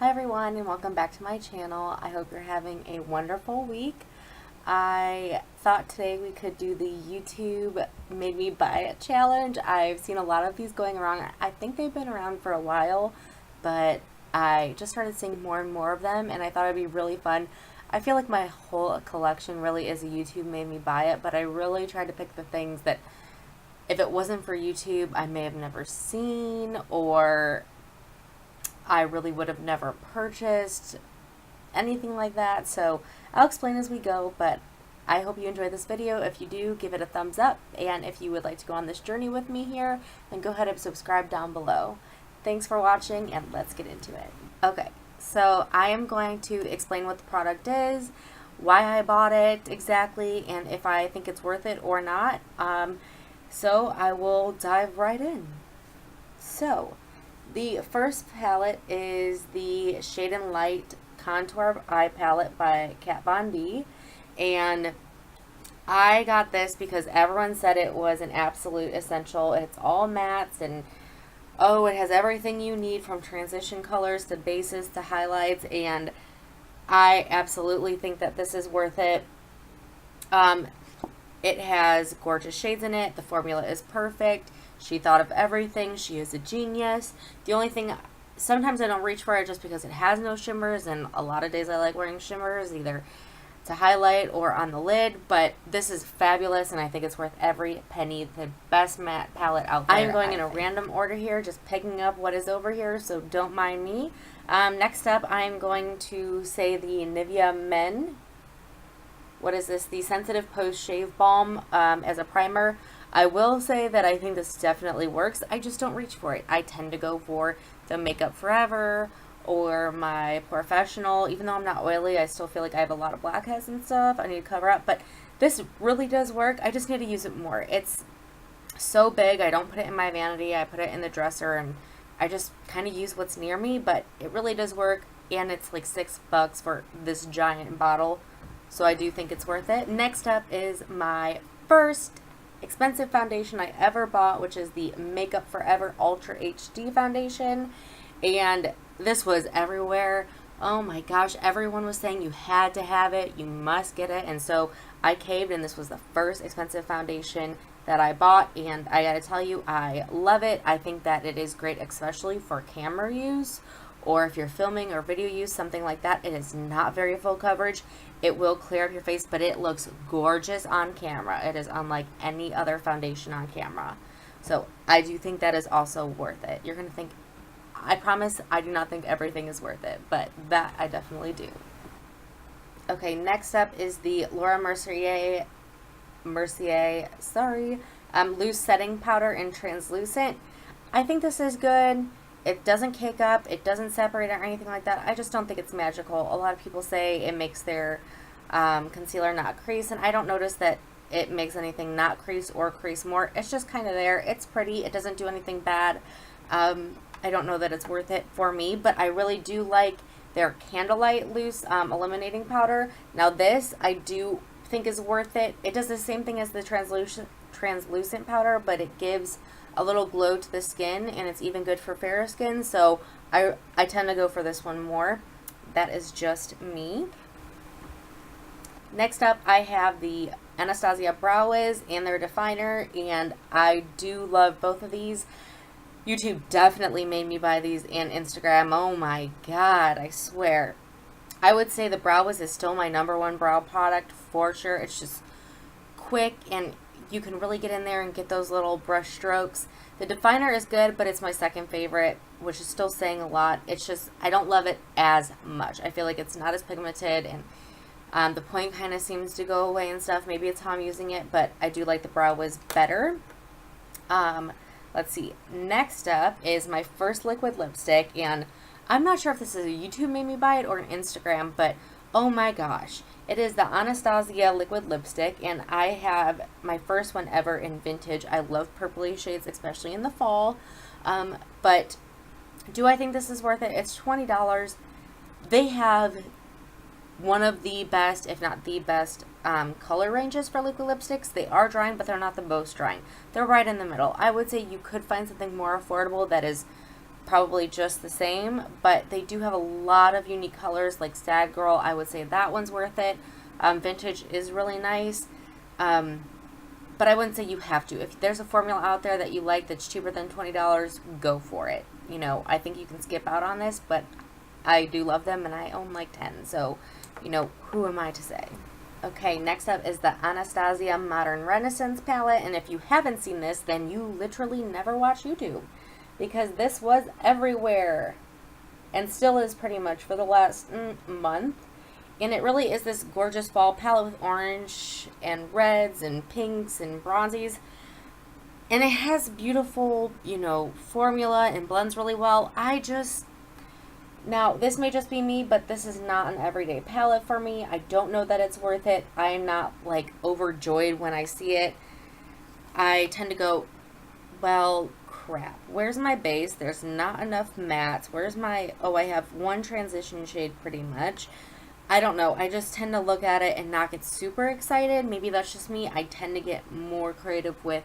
Hi everyone and welcome back to my channel. I hope you're having a wonderful week. I thought today we could do the YouTube Made Me Buy It challenge. I've seen a lot of these going around. I think they've been around for a while, but I just started seeing more and more of them and I thought it'd be really fun. I feel like my whole collection really is a YouTube Made Me Buy It, but I really tried to pick the things that if it wasn't for YouTube, I may have never seen, or I really would have never purchased anything like that. So I'll explain as we go, but I hope you enjoy this video. If you do, give it a thumbs up, and if you would like to go on this journey with me here, then go ahead and subscribe down below. Thanks for watching, and let's get into it. Okay, so I am going to explain what the product is, why I bought it exactly, and if I think it's worth it or not. So I will dive right in. So the first palette is the Shade and Light Contour Eye Palette by Kat Von D, and I got this because everyone said it was an absolute essential. It's all mattes, and oh, it has everything you need from transition colors to bases to highlights, and I absolutely think that this is worth it. It has gorgeous shades in it. The formula is perfect. She thought of everything. She is a genius. The only thing, sometimes I don't reach for it just because it has no shimmers, and a lot of days I like wearing shimmers, either to highlight or on the lid, but this is fabulous, and I think it's worth every penny. The best matte palette out there. I am going in a random order here, just picking up what is over here, so don't mind me. Next up, I am going to say the Nivea Men. What is this? The Sensitive Post Shave Balm as a primer. I will say that I think this definitely works. I just don't reach for it. I tend to go for the Makeup Forever or my Professional. Even though I'm not oily, I still feel like I have a lot of blackheads and stuff I need to cover up. But this really does work. I just need to use it more. It's so big. I don't put it in my vanity. I put it in the dresser, and I just kind of use what's near me. But it really does work, and it's like $6 for this giant bottle. So I do think it's worth it. Next up is my first expensive foundation I ever bought, which is the Makeup Forever Ultra HD foundation, and this was everywhere. Oh my gosh, everyone was saying you had to have it, you must get it, and so I caved, and this was the first expensive foundation that I bought, and I gotta tell you, I love it. I think that it is great, especially for camera use, or if you're filming or video use, something like that. It is not very full coverage. It will clear up your face, but it looks gorgeous on camera. It is unlike any other foundation on camera. So I do think that is also worth it. You're going to think, I promise I do not think everything is worth it, but that I definitely do. Okay, next up is the Laura Mercier, loose setting powder in translucent. I think this is good. It doesn't cake up, it doesn't separate or anything like that. I just don't think it's magical. A lot of people say it makes their concealer not crease, and I don't notice that it makes anything not crease or crease more. It's just kind of there. It's pretty. It doesn't do anything bad. I don't know that it's worth it for me, but I really do like their Candlelight Loose Illuminating Powder. Now this I do think is worth it. It does the same thing as the translucent powder, but it gives a little glow to the skin, and it's even good for fairer skin, so I tend to go for this one more. That is just me. Next up, I have the Anastasia Brow Wiz and their definer, and I do love both of these. YouTube definitely made me buy these, and Instagram. Oh my god, I swear. I would say the Brow Wiz is still my #1 brow product for sure. It's just quick, and you can really get in there and get those little brush strokes. The definer is good, but it's my second favorite, which is still saying a lot. It's just, I don't love it as much. I feel like it's not as pigmented, and the point kind of seems to go away and stuff. Maybe it's how I'm using it, but I do like the Brow Wiz better. Let's see. Next up is my first liquid lipstick, and I'm not sure if this is a YouTube made me buy it or an Instagram, but oh my gosh. It is the Anastasia liquid lipstick, and I have my first one ever in vintage. I love purpley shades, especially in the fall. But do I think this is worth it? It's $20. They have one of the best, if not the best, color ranges for liquid lipsticks. They are drying, but they're not the most drying. They're right in the middle. I would say you could find something more affordable that is probably just the same, but they do have a lot of unique colors, like Sad Girl. I would say that one's worth it. Vintage is really nice, but I wouldn't say you have to. If there's a formula out there that you like that's cheaper than $20, go for it. You know, I think you can skip out on this, but I do love them, and I own like 10, so, you know, who am I to say? Okay, next up is the Anastasia Modern Renaissance palette, and if you haven't seen this, then you literally never watch YouTube, because this was everywhere, and still is pretty much for the last month, and it really is this gorgeous fall palette with orange and reds and pinks and bronzies, and it has beautiful, you know, formula and blends really well. Now, this may just be me, but this is not an everyday palette for me. I don't know that it's worth it. I am not, like, overjoyed when I see it. I tend to go, well, crap. Where's my base? There's not enough mattes. Where's my... Oh, I have one transition shade pretty much. I don't know. I just tend to look at it and not get super excited. Maybe that's just me. I tend to get more creative with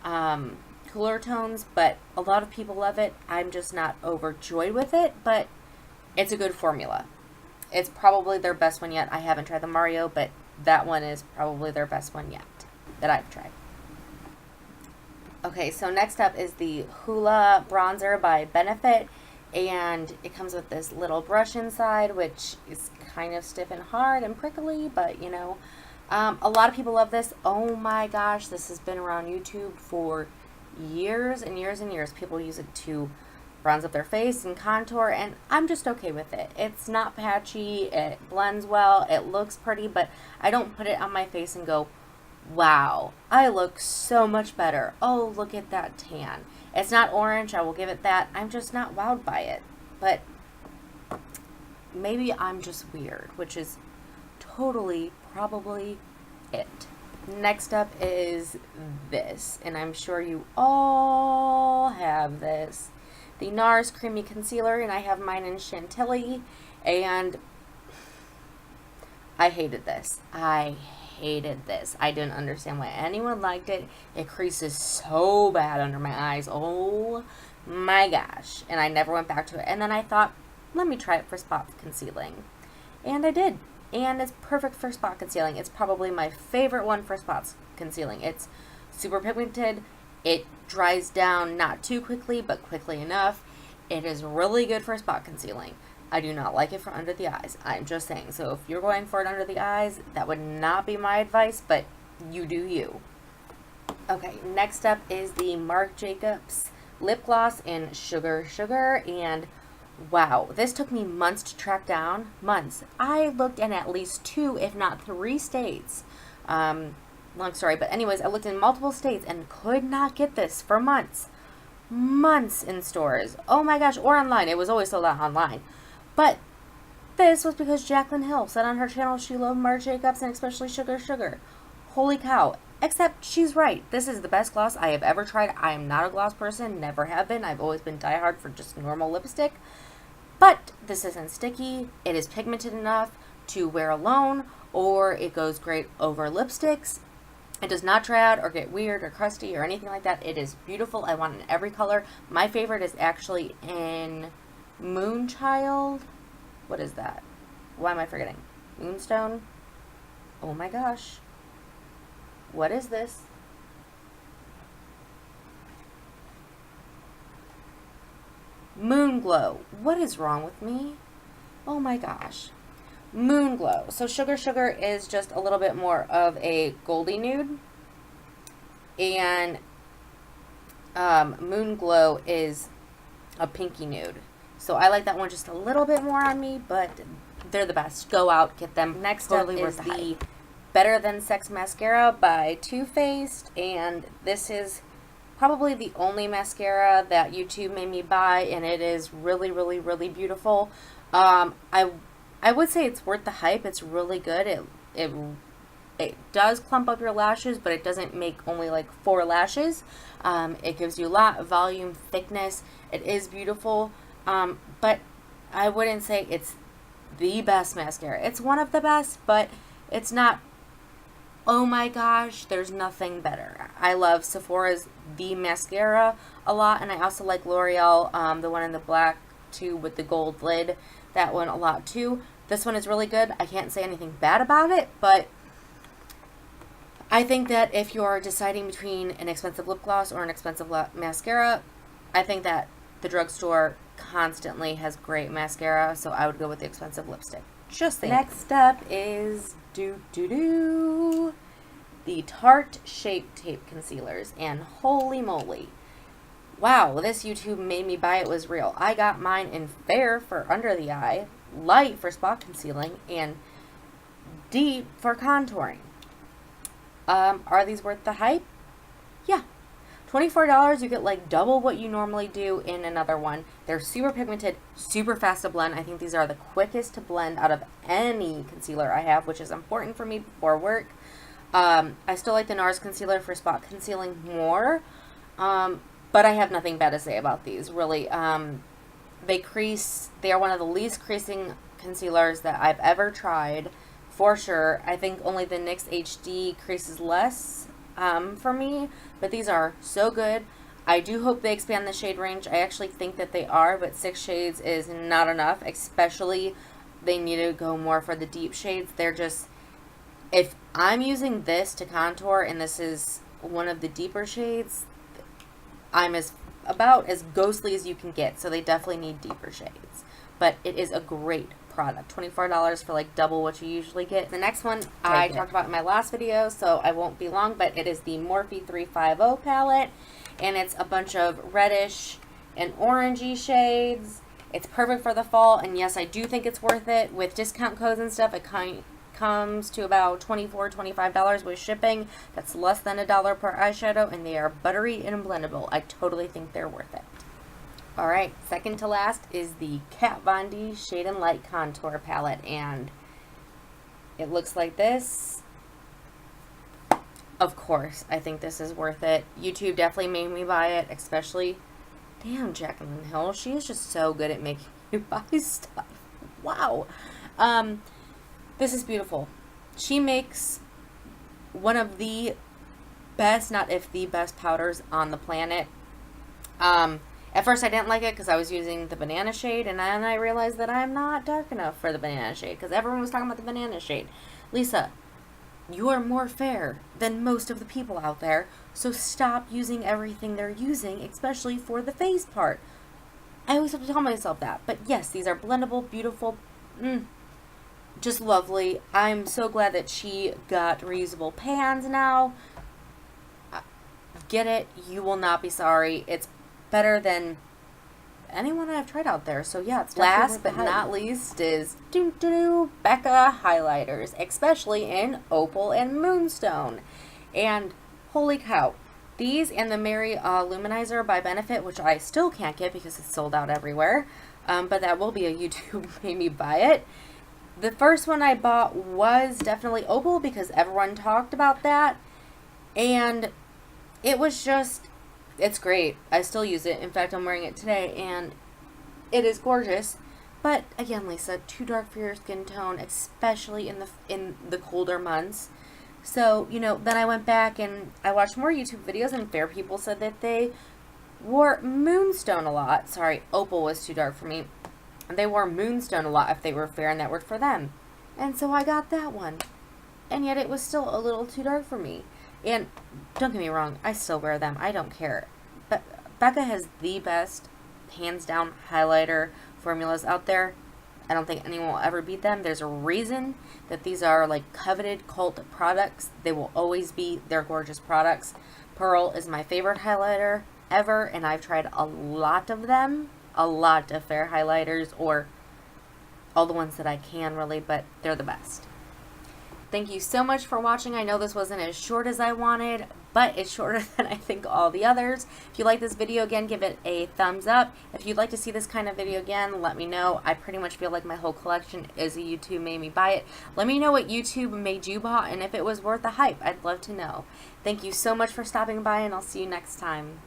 cooler tones, but a lot of people love it. I'm just not overjoyed with it, but... it's a good formula. It's probably their best one yet. I haven't tried the Mario, but that one is probably their best one yet that I've tried. Okay, so next up is the Hoola Bronzer by Benefit, and it comes with this little brush inside, which is kind of stiff and hard and prickly, but you know, a lot of people love this. Oh my gosh, this has been around YouTube for years and years and years. People use it to bronze up their face and contour, and I'm just okay with it. It's not patchy, it blends well, it looks pretty, but I don't put it on my face and go, wow, I look so much better. Oh, look at that tan. It's not orange, I will give it that. I'm just not wowed by it, but maybe I'm just weird, which is totally probably it. Next up is this, and I'm sure you all have this. The Nars Creamy Concealer, and I have mine in Chantilly, and I hated this. I didn't understand why anyone liked it. It creases so bad under my eyes. Oh my gosh. And I never went back to it. And then I thought, let me try it for spot concealing. And I did. And it's perfect for spot concealing. It's probably my favorite one for spots concealing. It's super pigmented. It dries down not too quickly, but quickly enough. It is really good for spot concealing. I do not like it for under the eyes. I'm just saying. So if you're going for it under the eyes, that would not be my advice, but you do you. Okay, next up is the Marc Jacobs Lip Gloss in Sugar Sugar, and wow, this took me months to track down. Months. I looked in at least 2, if not 3 states. Long story, but anyways, I looked in multiple states and could not get this for months. Months in stores. Oh my gosh, or online. It was always sold out online. But this was because Jaclyn Hill said on her channel she loved Marc Jacobs and especially Sugar Sugar. Holy cow. Except she's right. This is the best gloss I have ever tried. I am not a gloss person. Never have been. I've always been diehard for just normal lipstick. But this isn't sticky. It is pigmented enough to wear alone, or it goes great over lipsticks. It does not dry out or get weird or crusty or anything like that. It is beautiful. I want it in every color. My favorite is actually in Moonchild. What is that? Why am I forgetting? Moonstone? Oh my gosh. What is this? Moonglow. What is wrong with me? Oh my gosh. Moonglow. So Sugar Sugar is just a little bit more of a goldy nude, and Moonglow is a pinky nude. So I like that one just a little bit more on me, but they're the best. Go out, get them. Next up is the Better Than Sex Mascara by Too Faced, and this is probably the only mascara that YouTube made me buy, and it is really, really, really beautiful. I would say it's worth the hype. It's really good. It does clump up your lashes, but it doesn't make only like 4 lashes. It gives you a lot of volume, thickness. It is beautiful, but I wouldn't say it's the best mascara. It's one of the best, but it's not Oh my gosh, there's nothing better. I love Sephora's The Mascara a lot, and I also like L'Oreal, the one in the black tube with the gold lid, that one a lot too. This one is really good. I can't say anything bad about it, but I think that if you're deciding between an expensive lip gloss or an expensive mascara, I think that the drugstore constantly has great mascara, so I would go with the expensive lipstick. Just saying. Next up is the Tarte Shape Tape Concealers, and holy moly. Wow, this YouTube made me buy it was real. I got mine in fair for under the eye, light for spot concealing, and deep for contouring. Are these worth the hype? Yeah. $24, you get like double what you normally do in another one. They're super pigmented, super fast to blend. I think these are the quickest to blend out of any concealer I have, which is important for me before work. I still like the Nars concealer for spot concealing more, but I have nothing bad to say about these, really. They crease. They are one of the least creasing concealers that I've ever tried, for sure. I think only the NYX HD creases less for me, but these are so good. I do hope they expand the shade range. I actually think that they are, but 6 shades is not enough, especially they need to go more for the deep shades. They're just, if I'm using this to contour and this is one of the deeper shades, I'm about as ghostly as you can get, so they definitely need deeper shades. But it is a great product. $24 for like double what you usually get. The next one I talked about in my last video, so I won't be long, but it is the Morphe 350 palette, and it's a bunch of reddish and orangey shades. It's perfect for the fall, and yes, I do think it's worth it. With discount codes and stuff, it comes to about $24, $25 with shipping. That's less than $1 per eyeshadow, and they are buttery and blendable. I totally think they're worth it. Alright, second to last is the Kat Von D Shade and Light Contour Palette, and it looks like this. Of course, I think this is worth it. YouTube definitely made me buy it, especially, damn, Jaclyn Hill, she is just so good at making you buy stuff. Wow. This is beautiful. She makes one of the best, not if the best powders on the planet. At first I didn't like it because I was using the banana shade, and then I realized that I'm not dark enough for the banana shade because everyone was talking about the banana shade. Leesa, you are more fair than most of the people out there, so stop using everything they're using, especially for the face part. I always have to tell myself that. But yes, these are blendable, beautiful, just lovely. I'm so glad that she got reusable pans now. Get it. You will not be sorry. It's better than anyone I've tried out there. So yeah, it's last but not least is Becca highlighters, especially in Opal and Moonstone. And holy cow, these and the Merry Luminizer by Benefit, which I still can't get because it's sold out everywhere, but that will be a YouTube made me buy it. The first one I bought was definitely Opal because everyone talked about that, and it was just, it's great. I still use it. In fact, I'm wearing it today, and it is gorgeous. But again, Leesa, too dark for your skin tone, especially in the colder months. So, you know, then I went back and I watched more YouTube videos, and fair people said that they wore Moonstone a lot. Sorry, Opal was too dark for me. They wore Moonstone a lot if they were fair, and that worked for them. And so I got that one. And yet it was still a little too dark for me. And don't get me wrong, I still wear them. I don't care. But Becca has the best, hands down, highlighter formulas out there. I don't think anyone will ever beat them. There's a reason that these are like coveted cult products. They will always be. They're gorgeous products. Pearl is my favorite highlighter ever, and I've tried a lot of them. A lot of fair highlighters, or all the ones that I can really, but they're the best. Thank you so much for watching. I know this wasn't as short as I wanted, but it's shorter than I think all the others. If you like this video, again, give it a thumbs up. If you'd like to see this kind of video again, let me know. I pretty much feel like my whole collection is a YouTube made me buy it. Let me know what YouTube made you buy and if it was worth the hype. I'd love to know. Thank you so much for stopping by, and I'll see you next time.